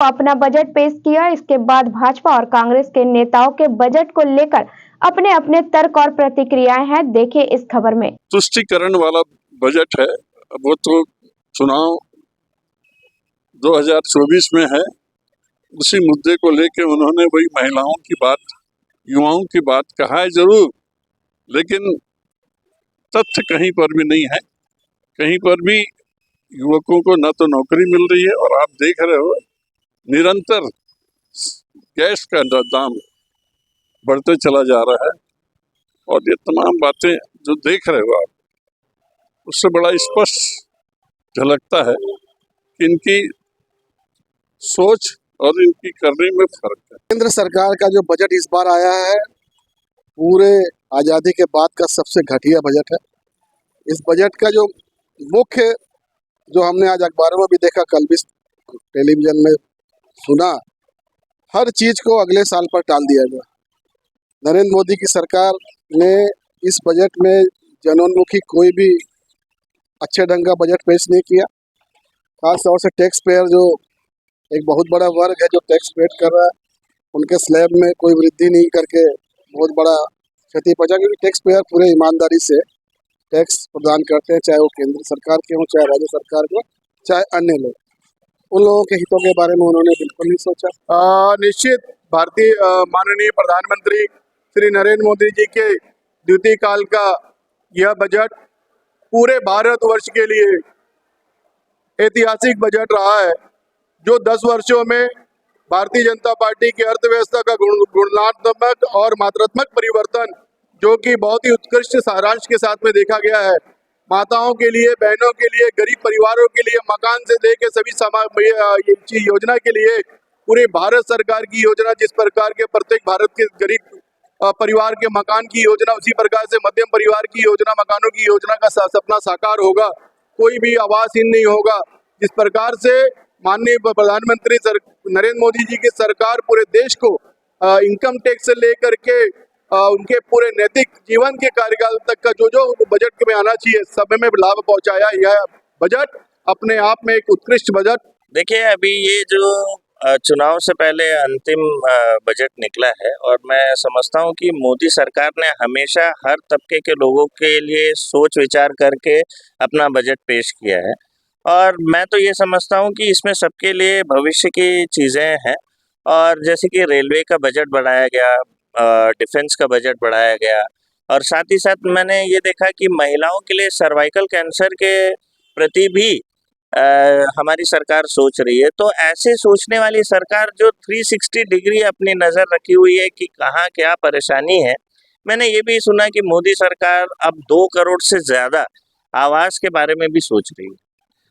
अपना बजट पेश किया। इसके बाद भाजपा और कांग्रेस के नेताओं के बजट को लेकर अपने अपने तर्क और प्रतिक्रियाएं हैं। देखिए इस खबर में। तुष्टिकरण वाला बजट है, वो तो चुनाव 2024 में है। उसी मुद्दे को लेकर उन्होंने वही महिलाओं की बात, युवाओं की बात कहा है जरूर, लेकिन तथ्य कहीं पर भी नहीं है। कहीं पर भी युवकों को न तो नौकरी मिल रही है, और आप देख रहे हो निरंतर गैस का दाम बढ़ते चला जा रहा है। और ये तमाम बातें जो देख रहे हो आप, उससे बड़ा स्पष्ट झलकता है कि इनकी सोच और इनकी करने में फर्क है। केंद्र सरकार का जो बजट इस बार आया है, पूरे आज़ादी के बाद का सबसे घटिया बजट है। इस बजट का जो मुख्य, जो हमने आज अखबारों में भी देखा, कल भी टेलीविजन में सुना, हर चीज को अगले साल पर टाल दिया गया। नरेंद्र मोदी की सरकार ने इस बजट में जनोन्मुखी कोई भी अच्छे ढंग का बजट पेश नहीं किया। खास तौर से टैक्स पेयर, जो एक बहुत बड़ा वर्ग है जो टैक्स पेड कर रहा है, उनके स्लैब में कोई वृद्धि नहीं करके बहुत बड़ा क्षति पहुंचा। क्योंकि टैक्स पेयर पूरे ईमानदारी से टैक्स प्रदान करते हैं, चाहे वो केंद्र सरकार के हों, चाहे राज्य सरकार के, चाहे अन्य लोग। उन लोगों के हितों के बारे में उन्होंने बिल्कुल नहीं सोचा। निश्चित भारतीय माननीय प्रधानमंत्री श्री नरेंद्र मोदी जी के द्वितीय काल का यह बजट पूरे भारतवर्ष के लिए ऐतिहासिक बजट रहा है, जो 10 वर्षों में भारतीय जनता पार्टी की अर्थव्यवस्था का गुणात्मक और मात्रात्मक परिवर्तन, जो कि बहुत ही उत्कृष्ट सारांश के साथ में देखा गया है। माताओं के लिए, बहनों के लिए, गरीब परिवारों के लिए, मकान से लेकर सभी योजना के लिए पूरे भारत सरकार की योजना, जिस प्रकार के प्रत्येक भारत के गरीब परिवार के मकान की योजना, उसी प्रकार से मध्यम परिवार की योजना, मकानों की योजना का सपना साकार होगा। कोई भी आवासहीन नहीं होगा। जिस प्रकार से माननीय प्रधानमंत्री नरेंद्र मोदी जी की सरकार पूरे देश को इनकम टैक्स से लेकर के उनके पूरे नैतिक जीवन के कार्यकाल तक का जो बजट में आना चाहिए, सब में लाभ पहुंचाया। यह बजट अपने आप में एक उत्कृष्ट बजट। देखिए, अभी ये जो चुनाव से पहले अंतिम बजट निकला है, और मैं समझता हूँ कि मोदी सरकार ने हमेशा हर तबके के लोगों के लिए सोच विचार करके अपना बजट पेश किया है। और मैं तो ये समझता हूँ कि इसमें सबके लिए भविष्य की चीज़ें हैं। और जैसे कि रेलवे का बजट बढ़ाया गया, डिफेंस का बजट बढ़ाया गया, और साथ ही साथ मैंने ये देखा कि महिलाओं के लिए सर्वाइकल कैंसर के प्रति भी हमारी सरकार सोच रही है। तो ऐसे सोचने वाली सरकार जो 360 डिग्री अपनी नज़र रखी हुई है कि कहाँ क्या परेशानी है। मैंने ये भी सुना कि मोदी सरकार अब 2 करोड़ से ज़्यादा आवास के बारे में भी सोच रही है।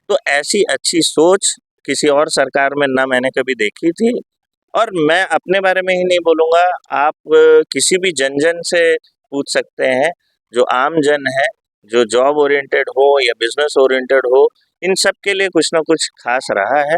तो ऐसी अच्छी सोच किसी और सरकार में ना मैंने कभी देखी थी। और मैं अपने बारे में ही नहीं बोलूँगा, आप किसी भी जन से पूछ सकते हैं, जो आम जन है, जो जॉब ओरिएंटेड हो या बिजनेस ओरिएंटेड हो, इन सब के लिए कुछ ना कुछ खास रहा है।